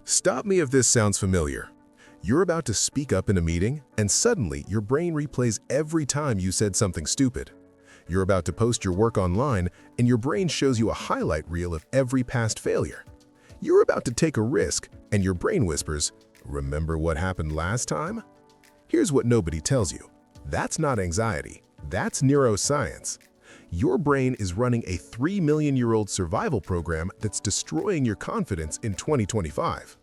Stop me if this sounds familiar. You're about to speak up in a meeting, and suddenly your brain replays every time you said something stupid. You're about to post your work online, and your brain shows you a highlight reel of every past failure. You're about to take a risk, and your brain whispers, "Remember what happened last time?" Here's what nobody tells you. That's not anxiety. That's neuroscience. Your brain is running a 3 million-year-old survival program that's destroying your confidence in 2025.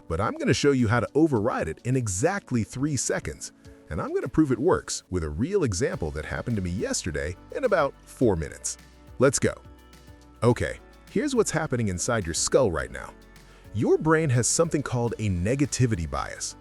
But I'm going to show you how to override it in exactly 3 seconds. And I'm going to prove it works with a real example that happened to me yesterday in about 4 minutes. Let's go. Okay, here's what's happening inside your skull right now. Your brain has something called a negativity bias.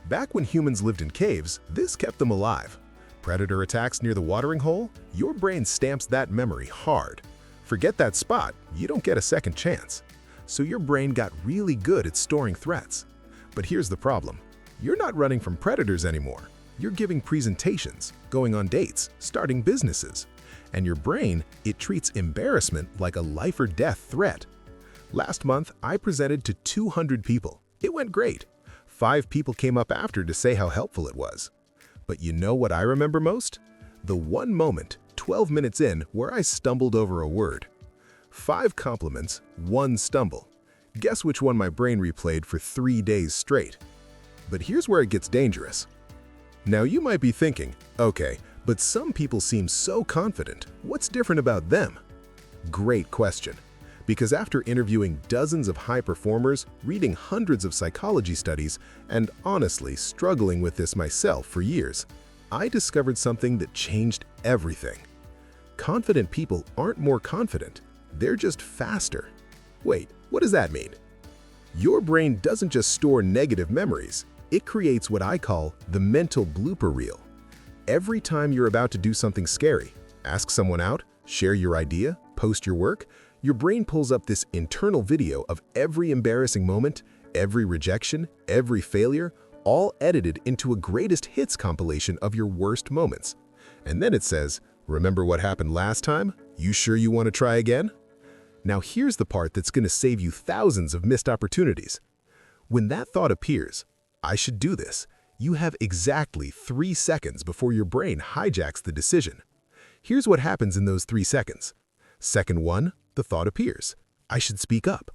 Back when humans lived in caves, this kept them alive. Predator attacks near the watering hole, your brain stamps that memory hard. Forget that spot, you don't get a second chance. So your brain got really good at storing threats. But here's the problem. You're not running from predators anymore. You're giving presentations, going on dates, starting businesses. And your brain, it treats embarrassment like a life or death threat. Last month, I presented to 200 people. It went great. 5 people came up after to say how helpful it was. But you know what I remember most? The one moment, 12 minutes in, where I stumbled over a word. 5 compliments, 1 stumble. Guess which one my brain replayed for 3 days straight? But here's where it gets dangerous. Now you might be thinking, okay, but some people seem so confident. What's different about them? Great question. Because after interviewing dozens of high performers, reading hundreds of psychology studies, and honestly struggling with this myself for years, I discovered something that changed everything. Confident people aren't more confident, they're just faster. Wait, what does that mean? Your brain doesn't just store negative memories, it creates what I call the mental blooper reel. Every time you're about to do something scary, ask someone out, share your idea, post your work, your brain pulls up this internal video of every embarrassing moment, every rejection, every failure, all edited into a greatest hits compilation of your worst moments. And then it says, "Remember what happened last time? You sure you want to try again?" Now here's the part that's going to save you thousands of missed opportunities. When that thought appears, "I should do this," you have exactly 3 seconds before your brain hijacks the decision. Here's what happens in those 3 seconds. Second 1, the thought appears. "I should speak up."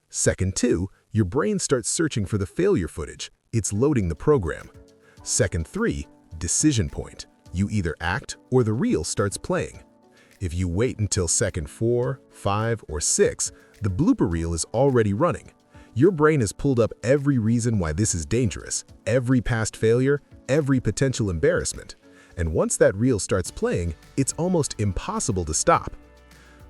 Second 2, your brain starts searching for the failure footage. It's loading the program. Second 3, decision point. You either act or the reel starts playing. If you wait until second 4, 5, or 6, the blooper reel is already running. Your brain has pulled up every reason why this is dangerous, every past failure, every potential embarrassment. And once that reel starts playing, it's almost impossible to stop.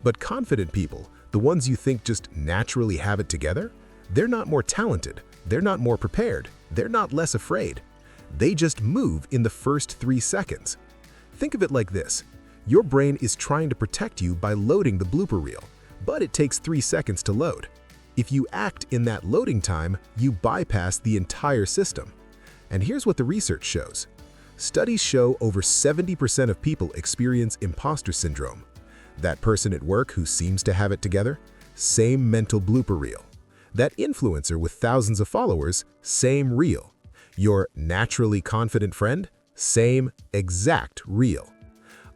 But confident people, the ones you think just naturally have it together, they're not more talented, they're not more prepared, they're not less afraid. They just move in the first 3 seconds. Think of it like this. Your brain is trying to protect you by loading the blooper reel, but it takes 3 seconds to load. If you act in that loading time, you bypass the entire system. And here's what the research shows. Studies show over 70% of people experience imposter syndrome. That person at work who seems to have it together, same mental blooper reel. That influencer with thousands of followers, same reel. Your naturally confident friend, same exact reel.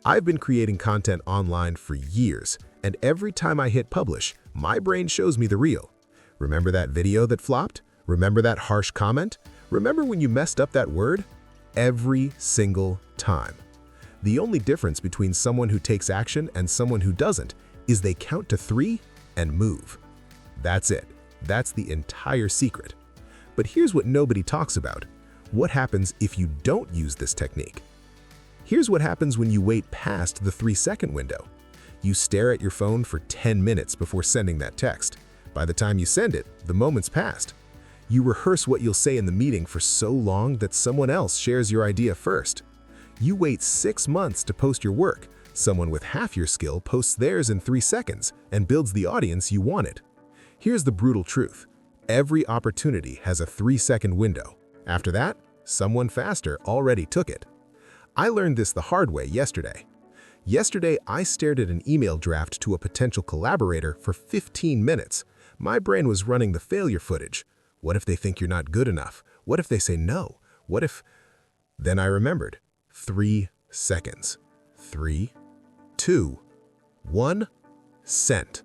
I've been creating content online for years, and every time I hit publish, my brain shows me the reel. Remember that video that flopped? Remember that harsh comment? Remember when you messed up that word? Every single time. The only difference between someone who takes action and someone who doesn't is they count to 3 and move. That's it. That's the entire secret. But here's what nobody talks about. What happens if you don't use this technique? Here's what happens when you wait past the 3-second window. You stare at your phone for 10 minutes before sending that text. By the time you send it, the moment's passed. You rehearse what you'll say in the meeting for so long that someone else shares your idea first. You wait 6 months to post your work. Someone with half your skill posts theirs in 3 seconds and builds the audience you wanted. Here's the brutal truth. Every opportunity has a 3-second window. After that, someone faster already took it. I learned this the hard way yesterday. Yesterday, I stared at an email draft to a potential collaborator for 15 minutes. My brain was running the failure footage. What if they think you're not good enough? What if they say no? What if... Then I remembered. 3 seconds. 3, 2, 1, sent.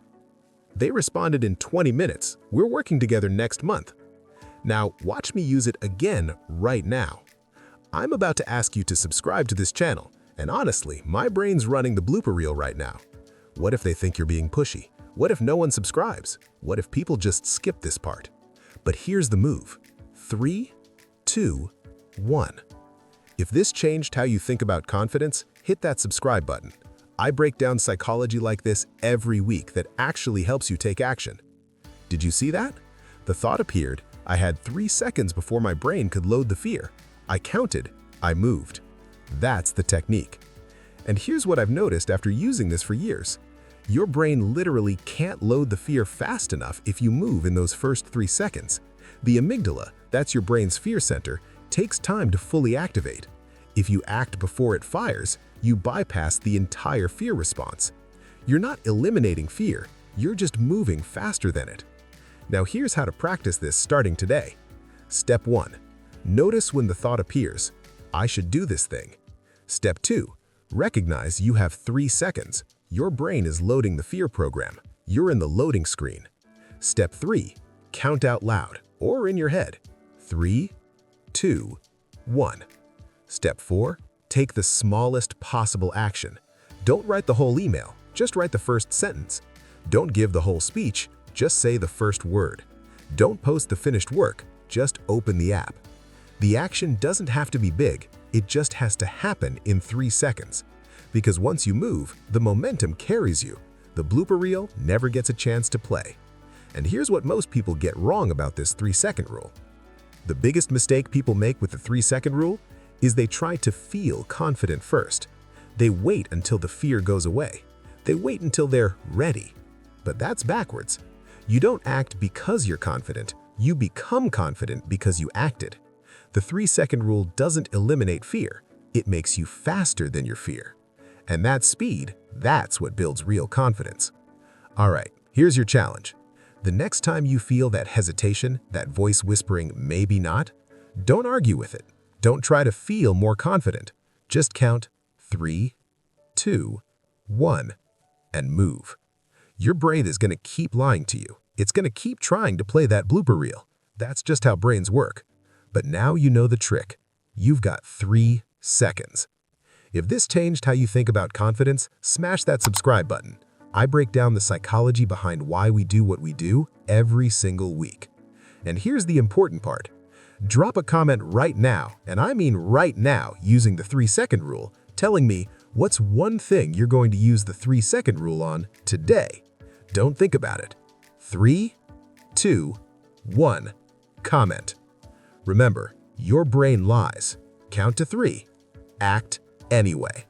They responded in 20 minutes. We're working together next month. Now, watch me use it again right now. I'm about to ask you to subscribe to this channel, and honestly, my brain's running the blooper reel right now. What if they think you're being pushy? What if no one subscribes? What if people just skip this part? But here's the move. 3, 2, 1. If this changed how you think about confidence, hit that subscribe button. I break down psychology like this every week that actually helps you take action. Did you see that? The thought appeared. I had 3 seconds before my brain could load the fear. I counted. I moved. That's the technique. And here's what I've noticed after using this for years. Your brain literally can't load the fear fast enough if you move in those first 3 seconds. The amygdala, that's your brain's fear center, takes time to fully activate. If you act before it fires, you bypass the entire fear response. You're not eliminating fear, you're just moving faster than it. Now here's how to practice this starting today. Step 1. Notice when the thought appears, I should do this thing. Step 2. Recognize you have 3 seconds. Your brain is loading the fear program. You're in the loading screen. Step 3. Count out loud or in your head. 3, 2, 1. Step 4. Take the smallest possible action. Don't write the whole email, just write the first sentence. Don't give the whole speech, just say the first word. Don't post the finished work, just open the app. The action doesn't have to be big, it just has to happen in 3 seconds. Because once you move, the momentum carries you. The blooper reel never gets a chance to play. And here's what most people get wrong about this 3-second rule. The biggest mistake people make with the 3-second rule is they try to feel confident first. They wait until the fear goes away. They wait until they're ready. But that's backwards. You don't act because you're confident. You become confident because you acted. The 3-second rule doesn't eliminate fear. It makes you faster than your fear. And that speed, that's what builds real confidence. All right, here's your challenge. The next time you feel that hesitation, that voice whispering maybe not, don't argue with it. Don't try to feel more confident. Just count 3, 2, 1, and move. Your brain is going to keep lying to you. It's going to keep trying to play that blooper reel. That's just how brains work. But now you know the trick. You've got 3 seconds. If this changed how you think about confidence, smash that subscribe button. I break down the psychology behind why we do what we do every single week. And here's the important part. Drop a comment right now, and I mean right now, using the 3-second rule, telling me what's one thing you're going to use the 3-second rule on today. Don't think about it. 3, 2, 1, comment. Remember, your brain lies. Count to 3. Act anyway.